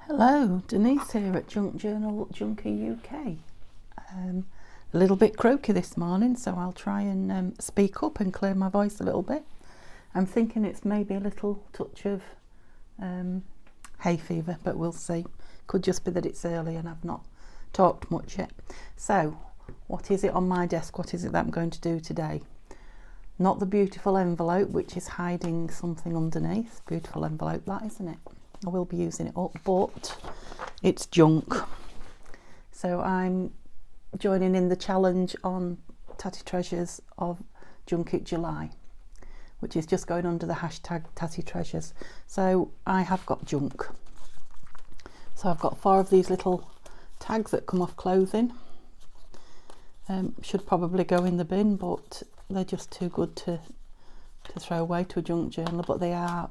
Hello, Denise here at Junk Journal Junkie UK. A little bit croaky this morning, so I'll try and speak up and clear my voice a little bit. I'm thinking it's maybe a little touch of hay fever, but we'll see. Could just be that it's early and I've not talked much yet. So, what is it on my desk? What is it that I'm going to do today? Not the beautiful envelope, which is hiding something underneath. Beautiful envelope, that, isn't it? I will be using it up, but it's junk. So I'm joining in the challenge on Tatty Treasures of Junk It July, which is just going under the hashtag Tatty Treasures. So I have got junk. So I've got 4 of these little tags that come off clothing. Should probably go in the bin, but they're just too good to throw away to a junk journaler, but they are.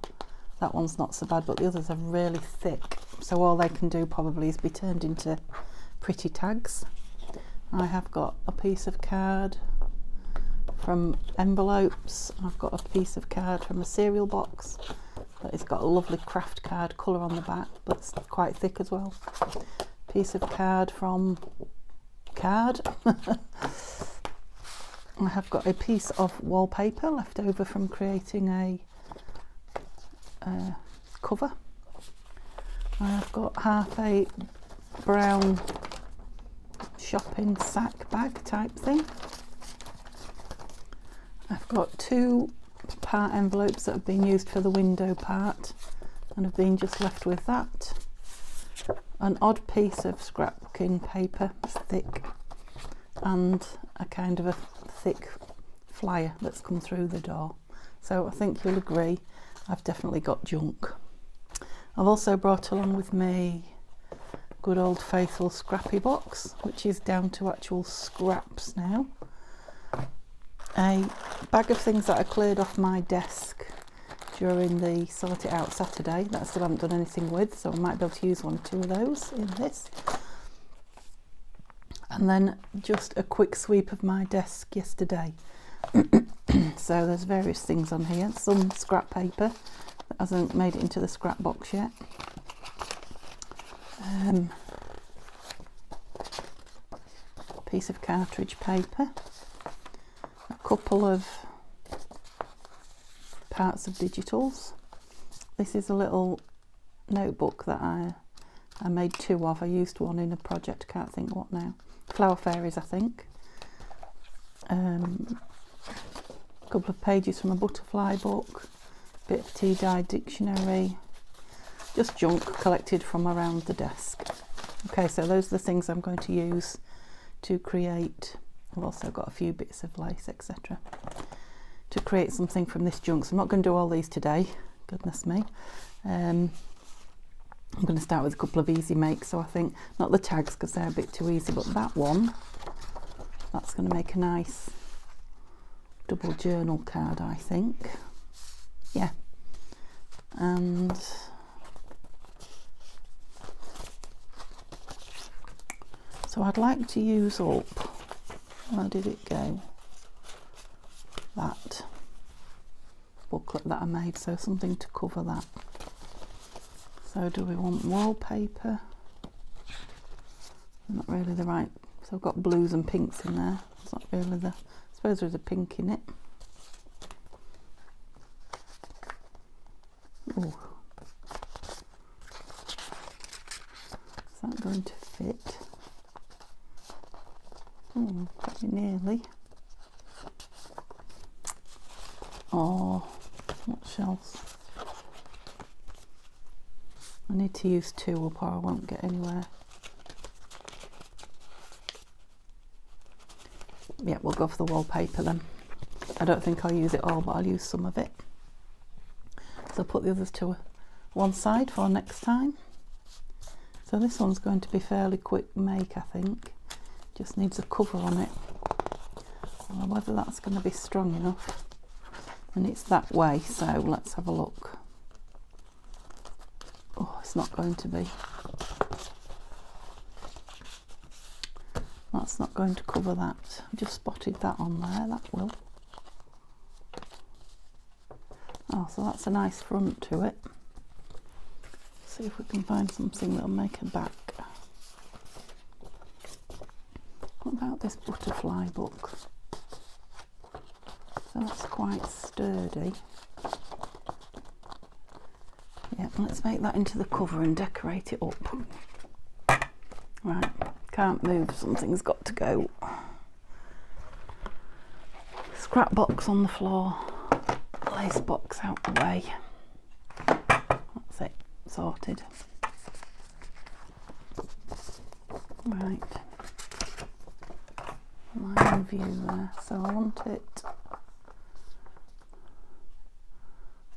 That one's not so bad, but the others are really thick, so all they can do probably is be turned into pretty tags. I have got a piece of card from envelopes. I've got a piece of card from a cereal box, but it's got a lovely craft card colour on the back, but it's quite thick as well. Piece of card from card. I have got a piece of wallpaper left over from creating a cover. I have got half a brown shopping sack bag type thing. I've got 2 part envelopes that have been used for the window part and have been just left with that. An odd piece of scrapbooking paper, it's thick, and a kind of a thick flyer that's come through the door. So I think you'll agree I've definitely got junk. I've also brought along with me good old faithful scrappy box, which is down to actual scraps now. A bag of things that I cleared off my desk during the Sort It Out Saturday that I still haven't done anything with, so I might be able to use 1 or 2 of those in this. And then just a quick sweep of my desk yesterday. So there's various things on here, some scrap paper that hasn't made it into the scrap box yet, piece of cartridge paper, a couple of parts of digitals. This is a little notebook that I made 2 of. I used 1 in a project, can't think what now. Flower Fairies, I think. A couple of pages from a butterfly book, bit of tea-dyed dictionary, just junk collected from around the desk. Okay, so those are the things I'm going to use to create. I've also got a few bits of lace, etc., to create something from this junk. So I'm not going to do all these today, goodness me. I'm going to start with a couple of easy makes, so I think not the tags because they're a bit too easy, but that one, that's going to make a nice double journal card, I think. Yeah. And so I'd like to use up, where did it go? That booklet that I made, so something to cover that. So do we want wallpaper? Not really the right, so I've got blues and pinks in there. It's not really the, I suppose there's a pink in it. Oh, is that going to fit? Oh, very nearly. Oh, what else? I need to use 2 up or I won't get anywhere. Yeah, we'll go for the wallpaper then. I don't think I'll use it all, but I'll use some of it. So I'll put the others to one side for next time. So this one's going to be fairly quick make, I think. Just needs a cover on it. I don't know whether that's going to be strong enough. And it's that way, so let's have a look. Oh, it's not going to be. That's not going to cover that. I just spotted that on there, that will. Oh, so that's a nice front to it. See if we can find something that'll make a back. What about this butterfly book? So that's quite sturdy. Yeah, let's make that into the cover and decorate it up. Right, can't move, something's got to go. Scrap box on the floor, lace box out the way. That's it, sorted. Right, line view there, so I want it,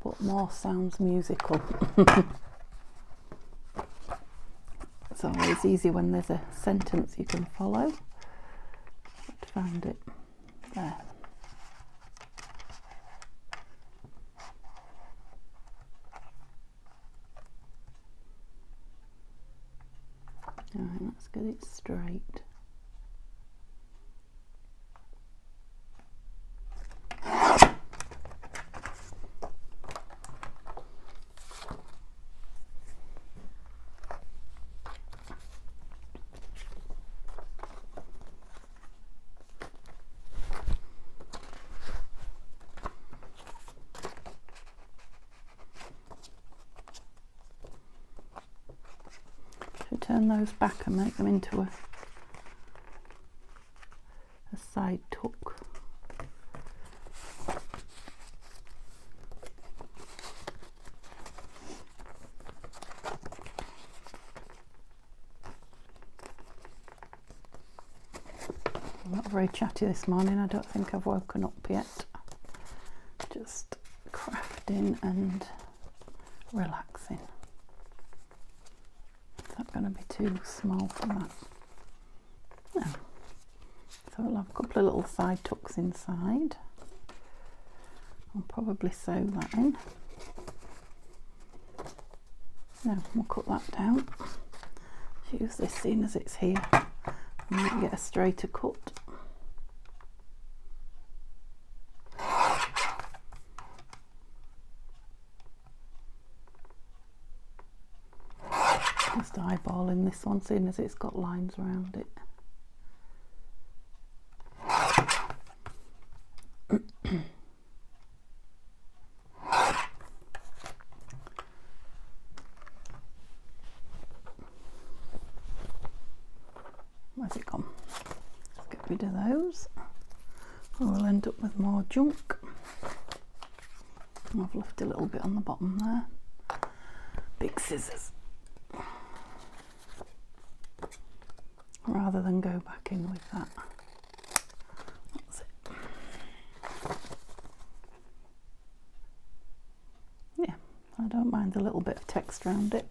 but more sounds musical. It's always easy when there's a sentence you can follow. I've found it there. Alright, let's get it straight. Turn those back and make them into a side tuck. I'm not very chatty this morning, I don't think I've woken up yet. Just crafting and relaxing. Is that going to be too small for that? No. So we'll have a couple of little side tucks inside. I'll probably sew that in. No, we'll cut that down. Use this seeing as it's here. I might get a straighter cut. Just eyeballing this one, seeing as it's got lines around it. Where's it gone? Let's get rid of those, or we'll end up with more junk. I've left a little bit on the bottom there. Big scissors. Rather than go back in with that. That's it. Yeah, I don't mind the little bit of text around it.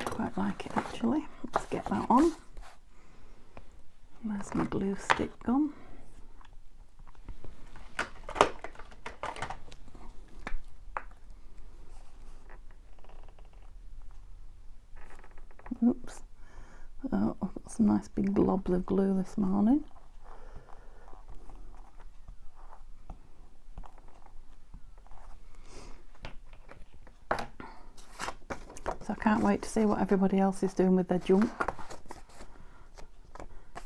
Quite like it actually. Let's get that on. Where's my glue stick gone? Oops. Oh, I've got some nice big globs of glue this morning. So I can't wait to see what everybody else is doing with their junk.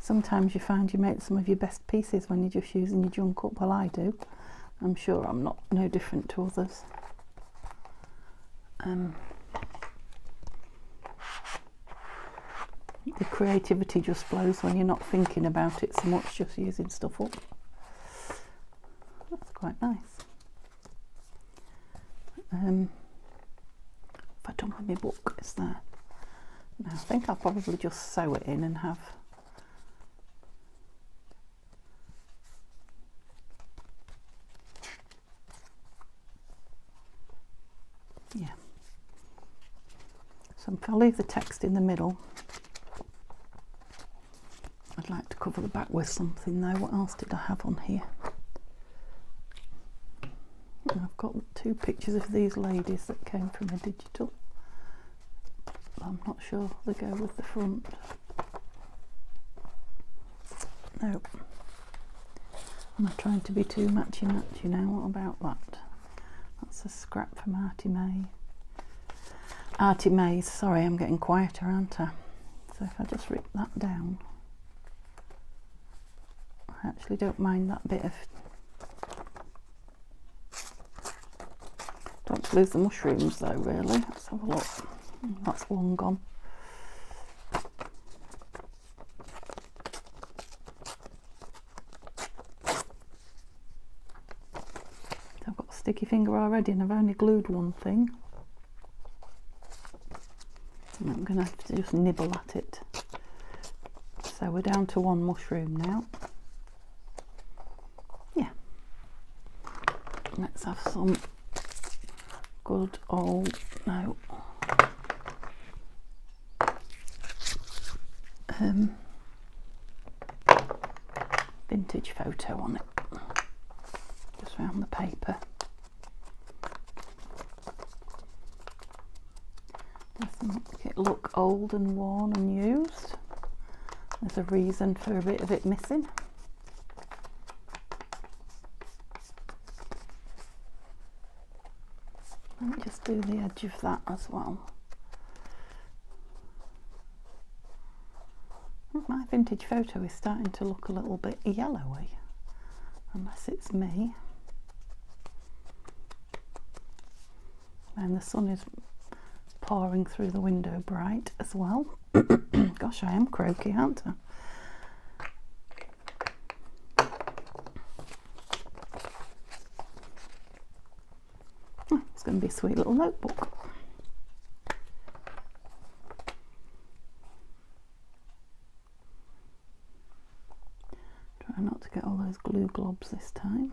Sometimes you find you make some of your best pieces when you're just using your junk up. Well, I do. I'm sure I'm not no different to others. The creativity just flows when you're not thinking about it so much, just using stuff up. That's quite nice. If I done with my book, it's there. Now I think I'll probably just sew it in and have so if I leave the text in the middle, I'd like to cover the back with something though. What else did I have on here? I've got 2 pictures of these ladies that came from a digital. I'm not sure they go with the front. No. I'm not trying to be too matchy-matchy now. What about that? That's a scrap from Artie May. Artie Maze. Sorry, I'm getting quieter, aren't I? So if I just rip that down, I actually don't mind that bit of... Don't lose the mushrooms though, really. Let's have a look. That's one gone. So I've got a sticky finger already and I've only glued one thing. And I'm going to have to just nibble at it. So we're down to one mushroom now. Yeah. Let's have some good old, no, vintage photo on it, just around the paper. Doesn't make it look old and worn and used. There's a reason for a bit of it missing. Let me just do the edge of that as well. My vintage photo is starting to look a little bit yellowy, unless it's me. And the sun is pouring through the window bright as well. Gosh, I am croaky, aren't I? Oh, it's going to be a sweet little notebook. Try not to get all those glue globs this time.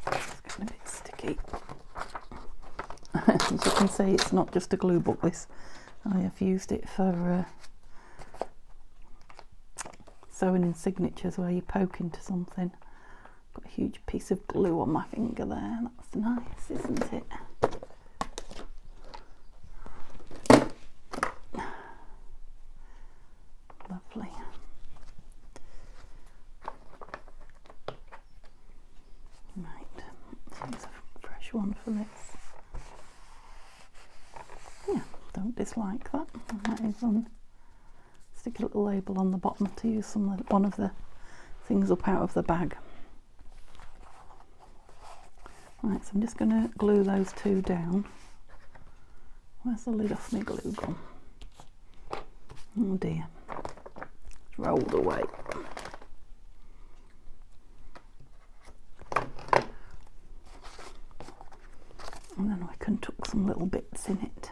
It's getting a bit sticky. As you can see, it's not just a glue book, this. I have used it for sewing in signatures where you poke into something. Got a huge piece of glue on my finger there. That's nice, isn't it? Lovely. Right, let's use a fresh one for this. Yeah, don't dislike that. I might even stick a little label on the bottom to use one of the things up out of the bag. Right, so I'm just going to glue those two down. Where's the lid off my glue gone? Oh dear, it's rolled away. And then we can tuck some little bits in it.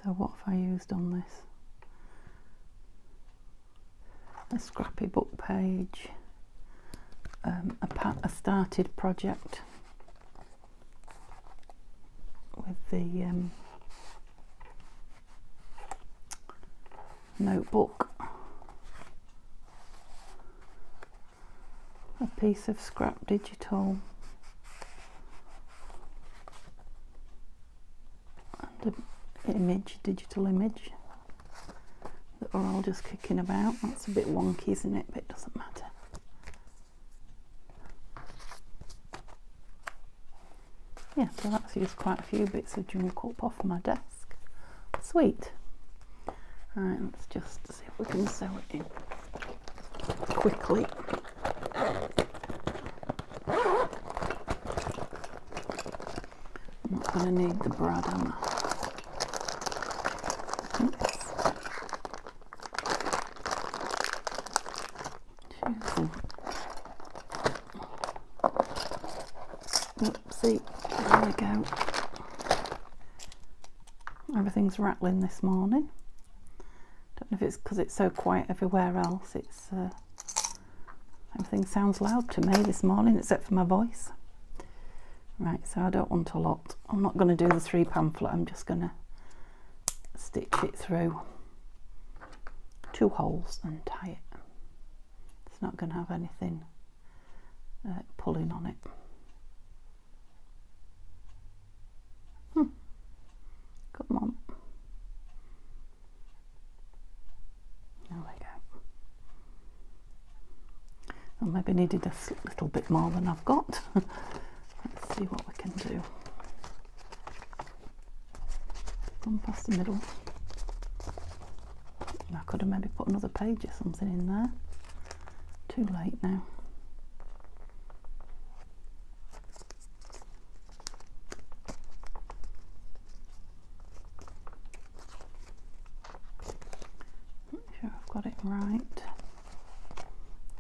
So what have I used on this? A scrappy book page, a started project with the notebook, a piece of scrap digital, and an digital image that are all just kicking about. That's a bit wonky, isn't it? But it doesn't matter. Yeah, so that's used quite a few bits of junk up off my desk. Sweet. Right, let's just see if we can sew it in quickly. I'm not going to need the brad, am I? Oopsie, there we go. Everything's rattling this morning. Don't know if it's because it's so quiet everywhere else. It's everything sounds loud to me this morning except for my voice. Right, so I don't want a lot. I'm not going to do the 3 pamphlet. I'm just going to stitch it through 2 holes and tie it. It's not going to have anything pulling on it. Come on. There we go. I maybe needed a little bit more than I've got. Let's see what we can do. Come past the middle. I could have maybe put another page or something in there. Too late now. Not sure I've got it right.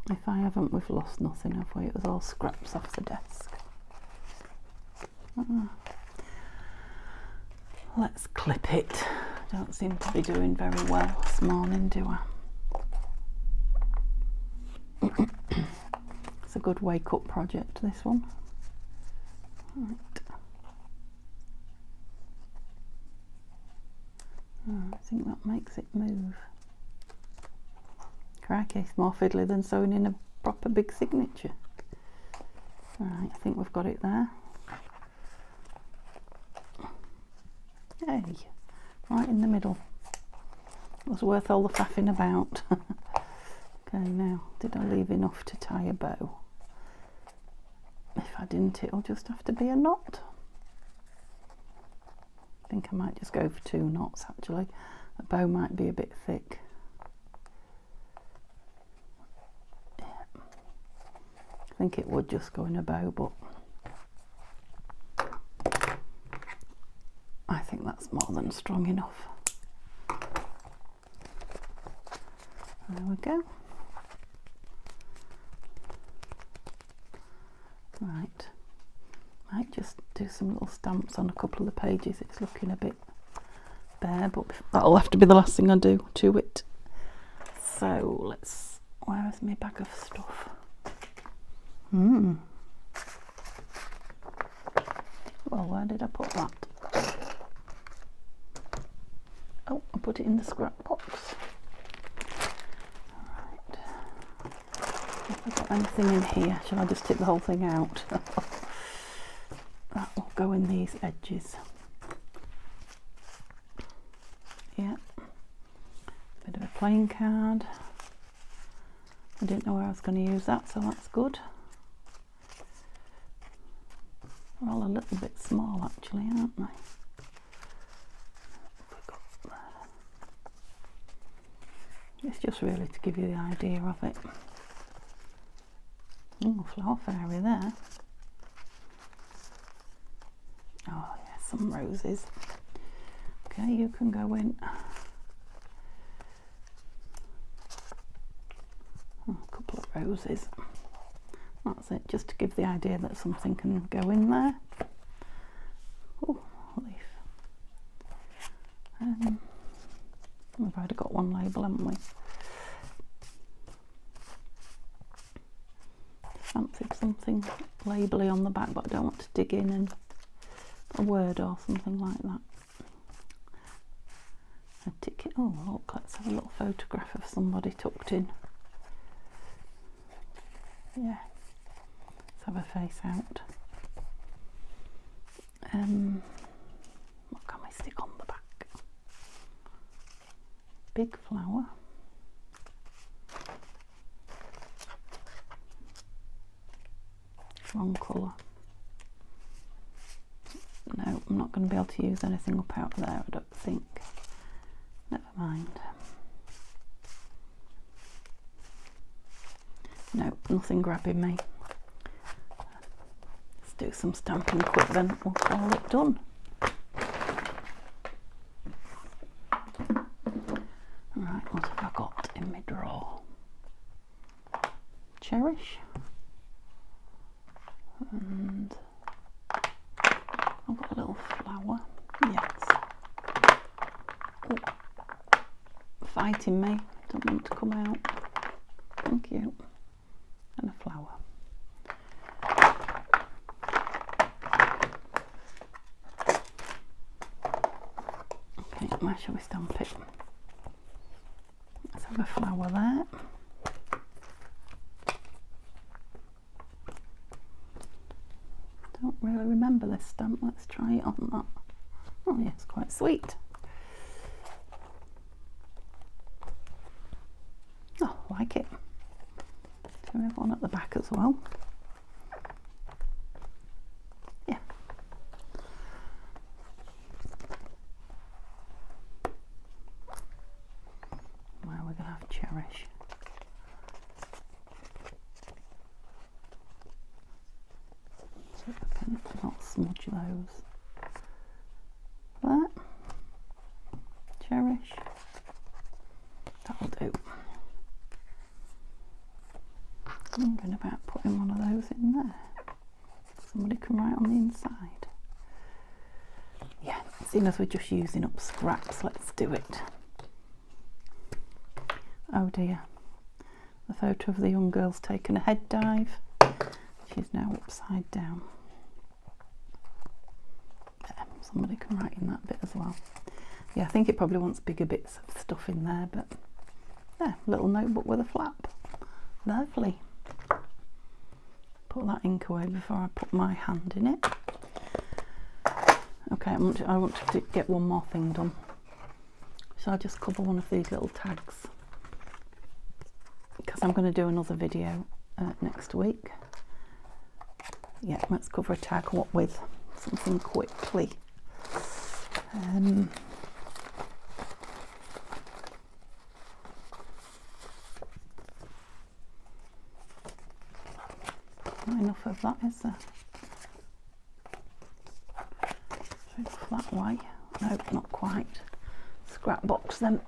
If I haven't, we've lost nothing, have we? It was all scraps off the desk. Let's clip it. Don't seem to be doing very well this morning, do I? It's a good wake-up project, this one. Right. I think that makes it move. Crikey, it's more fiddly than sewing in a proper big signature. Right, I think we've got it there. Hey, right in the middle. It was worth all the faffing about. Okay, now, did I leave enough to tie a bow? If I didn't, it'll just have to be a knot. I think I might just go for 2 knots, actually. The bow might be a bit thick. Yeah. I think it would just go in a bow, but I think that's more than strong enough. There we go. Right, might just do some little stamps on a couple of the pages. It's looking a bit bare, but that'll have to be the last thing I do to it. So let's, where is my bag of stuff? Well, where did I put that? Oh, I put it in the scrap box. Alright. Have I got anything in here? Shall I just tip the whole thing out? That will go in these edges. Yeah. Bit of a playing card. I didn't know where I was going to use that, so that's good. They're all a little bit small actually, aren't they? It's just really to give you the idea of it. Oh, flower fairy there. Oh yeah, some roses. Okay, you can go in. Oh, a couple of roses. That's it, just to give the idea that something can go in there. Oh, leaf. We've already got one label, haven't we? Fancied something labelly on the back, but I don't want to dig in and a word or something like that. A ticket. Oh, look, let's have a little photograph of somebody tucked in. Yeah, let's have a face out. What can we stick on the back? Big flower. Wrong colour. No, I'm not going to be able to use anything up out there, I don't think. Never mind. No, nothing grabbing me. Let's do some stamping quick then, we'll call it done. Right, what have I got in my drawer? Cherish. And I've got a little flower. Yes. Oh, fighting me. Don't want to come out. Thank you. And a flower. Okay, where shall we stamp it? Let's have a flower there. Don't really remember this stamp. Let's try it on that. Oh yeah, it's quite sweet. Oh, I like it. So we have one at the back as well. Yeah. Well, we're going to have Cherish. So I can not smudge those. That. Cherish. That'll do. I'm wondering about putting one of those in there. Somebody can write on the inside. Yeah, seeing as we're just using up scraps, let's do it. Oh dear. The photo of the young girl's taken a head dive. She's now upside down. There, somebody can write in that bit as well. Yeah, I think it probably wants bigger bits of stuff in there, but there, little notebook with a flap. Lovely. Put that ink away before I put my hand in it. Okay, I want to get one more thing done. So I'll just cover one of these little tags because I'm going to do another video next week. Yeah, let's cover a tag. What with? Something quickly. Not enough of that, is there? Enough that way. No, not quite. Scrap box them.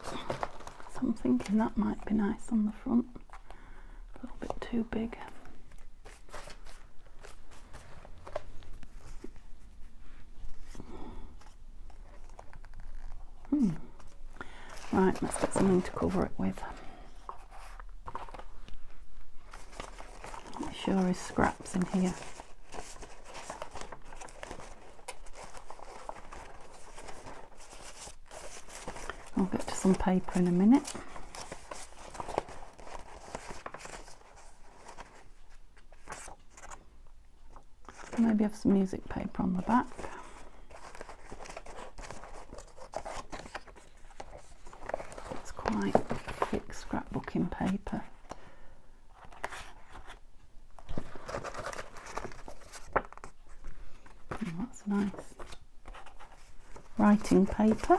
So I'm thinking that might be nice on the front. A little bit too big. Right, let's get something to cover it with. There sure is scraps in here. I'll get to some paper in a minute. Maybe have some music paper on the back. It's quite thick scrapbooking paper. That's nice. Writing paper.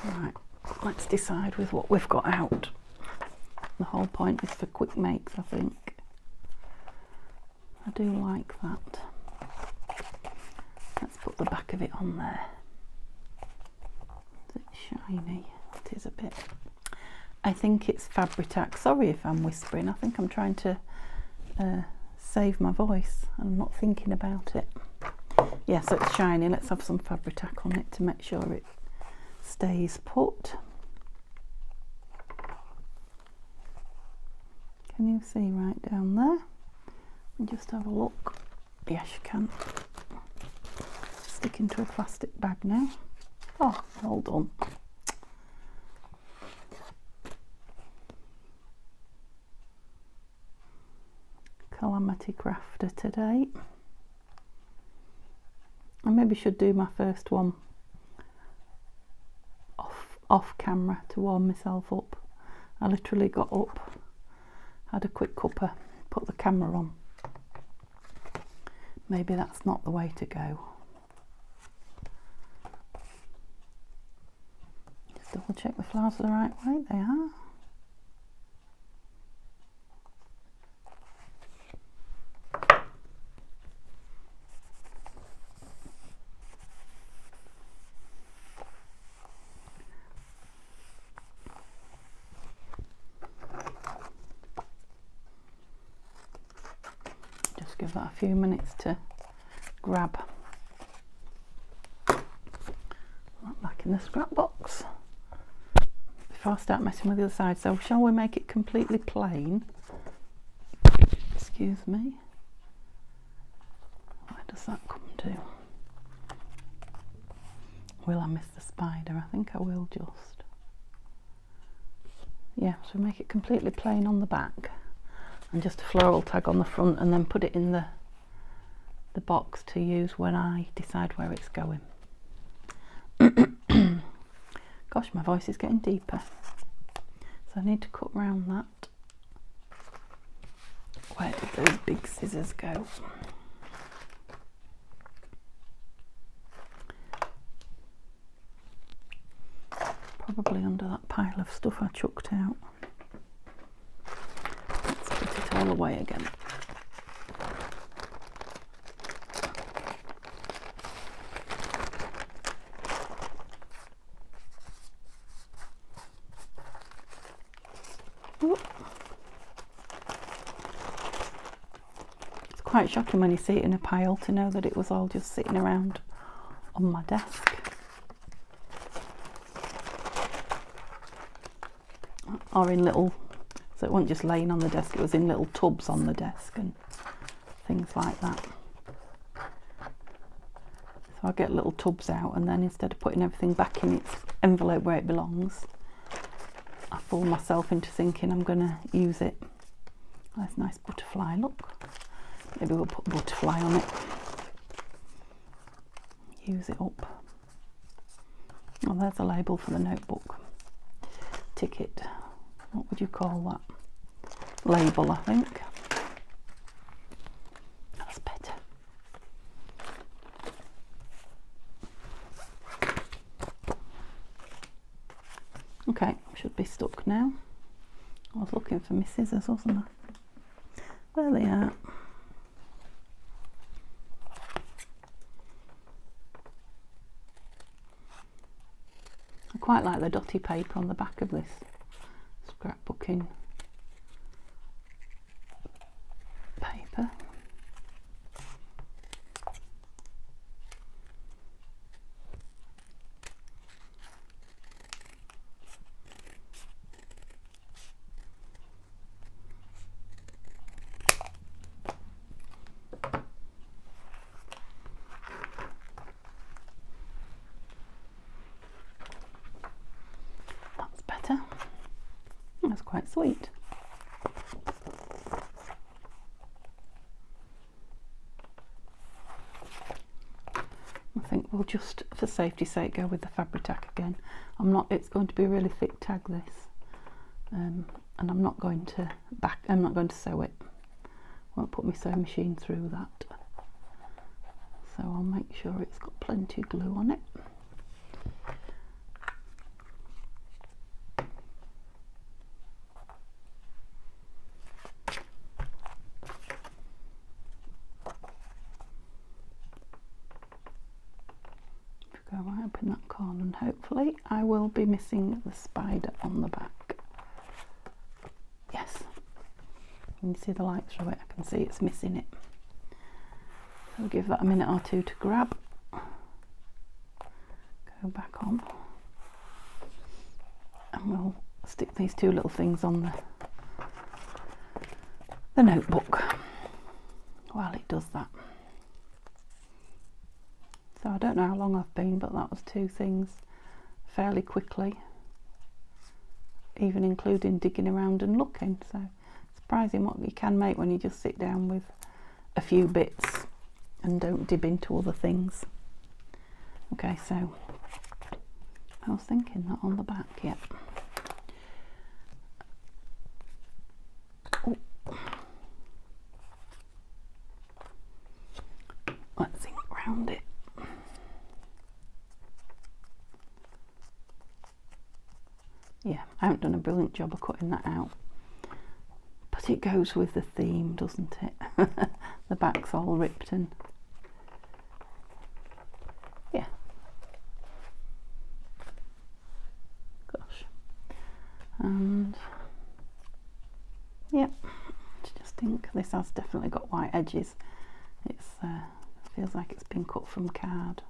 Right, let's decide with what we've got out. The whole point is for quick makes, I think. I do like that. Let's put the back of it on there. Is it shiny? It is a bit. I think it's Fabri-Tac. Sorry if I'm whispering. I think I'm trying to save my voice. I'm not thinking about it. Yeah, so it's shiny. Let's have some Fabri-Tac on it to make sure it stays put. Can you see right down there? And just have a look. Yes, you can. Stick into a plastic bag now. Oh, well done. Calamity Crafter today. I maybe should do my first one off camera to warm myself up. I literally got up, had a quick cuppa, put the camera on. Maybe that's not the way to go. Just double check the flowers are the right way. They are. Give that a few minutes to grab. Right back in the scrap box before I start messing with the other side. So shall we make it completely plain? Excuse me. Where does that come to? Will I miss the spider? I think I will just. Yeah, so make it completely plain on the back and just a floral tag on the front, and then put it in the box to use when I decide where it's going. Gosh, my voice is getting deeper. So I need to cut round that. Where did those big scissors go? Probably under that pile of stuff I chucked out. Let's put it all away again. It's quite shocking when you see it in a pile to know that it was all just sitting around on my desk. Or in little, so it wasn't just laying on the desk, it was in little tubs on the desk and things like that. So I get little tubs out, and then instead of putting everything back in its envelope where it belongs, I fool myself into thinking I'm going to use it. That's a nice butterfly, look. Maybe we'll put a butterfly on it. Use it up. Oh, there's a label for the notebook. Ticket. What would you call that? Label, I think. That's better. Okay, should be stuck now. I was looking for my scissors, wasn't I? There they are. I quite like the dotty paper on the back of this scrapbooking paper. That's better. That's quite sweet. I think we'll just, for safety's sake, go with the Fabri-Tac again. It's going to be a really thick tag, this, and I'm not going to sew it. I won't put my sewing machine through that. So I'll make sure it's got plenty of glue on it. Go right up in that corner, and hopefully I will be missing the spider on the back. Yes, when you see the light through it, I can see it's missing it. So give that a minute or two to grab. Go back on, and we'll stick these two little things on the notebook while it does that. So I don't know how long I've been, but that was two things fairly quickly, even including digging around and looking. So surprising what you can make when you just sit down with a few bits and don't dib into other things. Okay, so I was thinking that on the back, yeah. Oh. Let's think around it. Yeah, I haven't done a brilliant job of cutting that out, but it goes with the theme, doesn't it? The back's all ripped and yeah. Gosh. And yep, I just think this has definitely got white edges. It's feels like it's been cut from card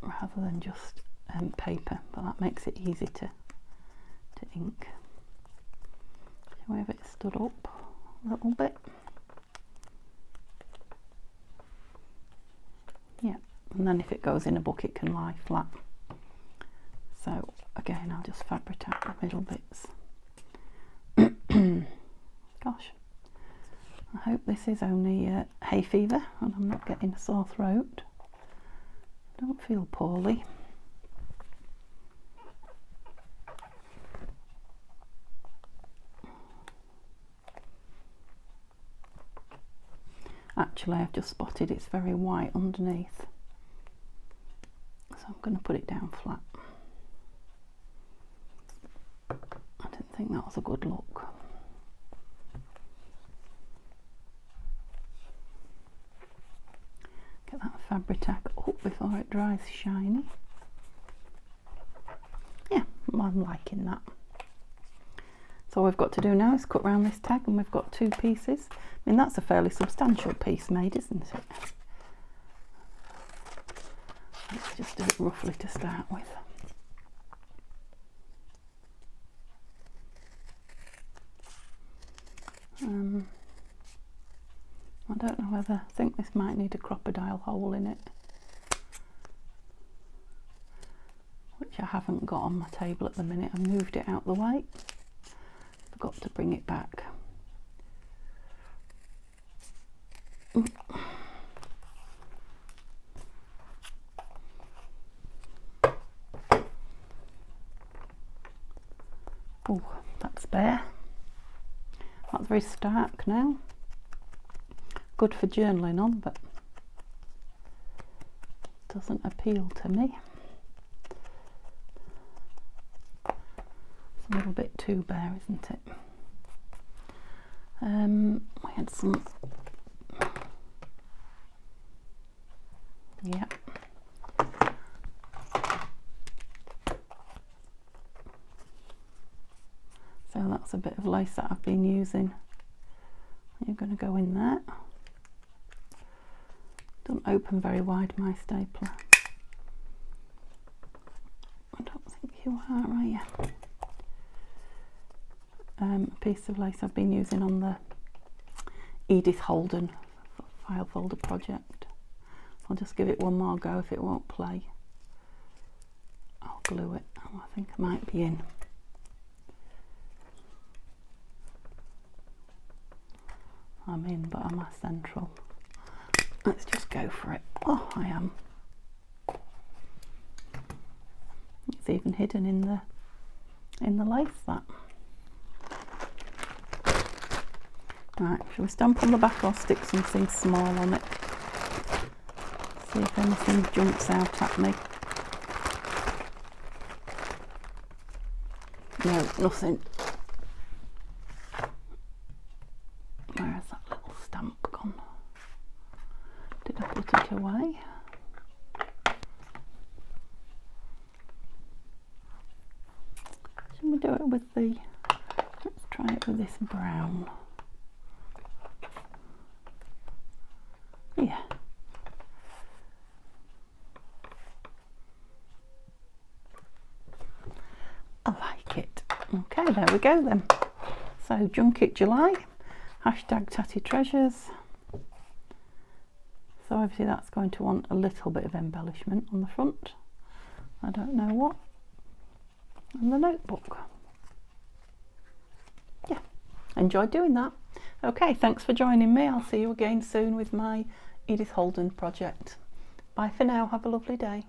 rather than just paper, but that makes it easy to ink. So wave it stood up a little bit. Yeah, and then if it goes in a book it can lie flat. So again, I'll just fabric out the middle bits. Gosh, I hope this is only hay fever and I'm not getting a sore throat. I don't feel poorly. Actually, I've just spotted it's very white underneath, so I'm going to put it down flat. I didn't think that was a good look. Get that fabric tack up before it dries shiny. Yeah, I'm liking that. So all we've got to do now is cut around this tag, and we've got 2 pieces. I mean, that's a fairly substantial piece made, isn't it? Let's just do it roughly to start with. I don't know whether, I think this might need a crocodile hole in it, which I haven't got on my table at the minute. I moved it out the way. Forgot to bring it back. Oh, that's bare. That's very stark now. Good for journaling on, but doesn't appeal to me. It's a little bit too bare, isn't it? We had some, yeah. So that's a bit of lace that I've been using. You're going to go in there. Don't open very wide, my stapler. I don't think you are you? A piece of lace I've been using on the Edith Holden file folder project. I'll just give it one more go. If it won't play, I'll glue it. Oh, I think I might be in. I'm in, but am I central? Let's just go for it. Oh, I am. It's even hidden in the lace, that. Right, shall we stamp on the back or stick something small on it? See if anything jumps out at me. No, nothing. Where has that little stamp gone? Did I put it away? Shall we do it with the, let's try it with this brown. Yeah. I like it. Okay, there we go then. So Junket July, hashtag Tatty Treasures. So obviously that's going to want a little bit of embellishment on the front. I don't know what. And the notebook. Yeah, enjoyed doing that. Okay, thanks for joining me. I'll see you again soon with my Edith Holden project. Bye for now. Have a lovely day.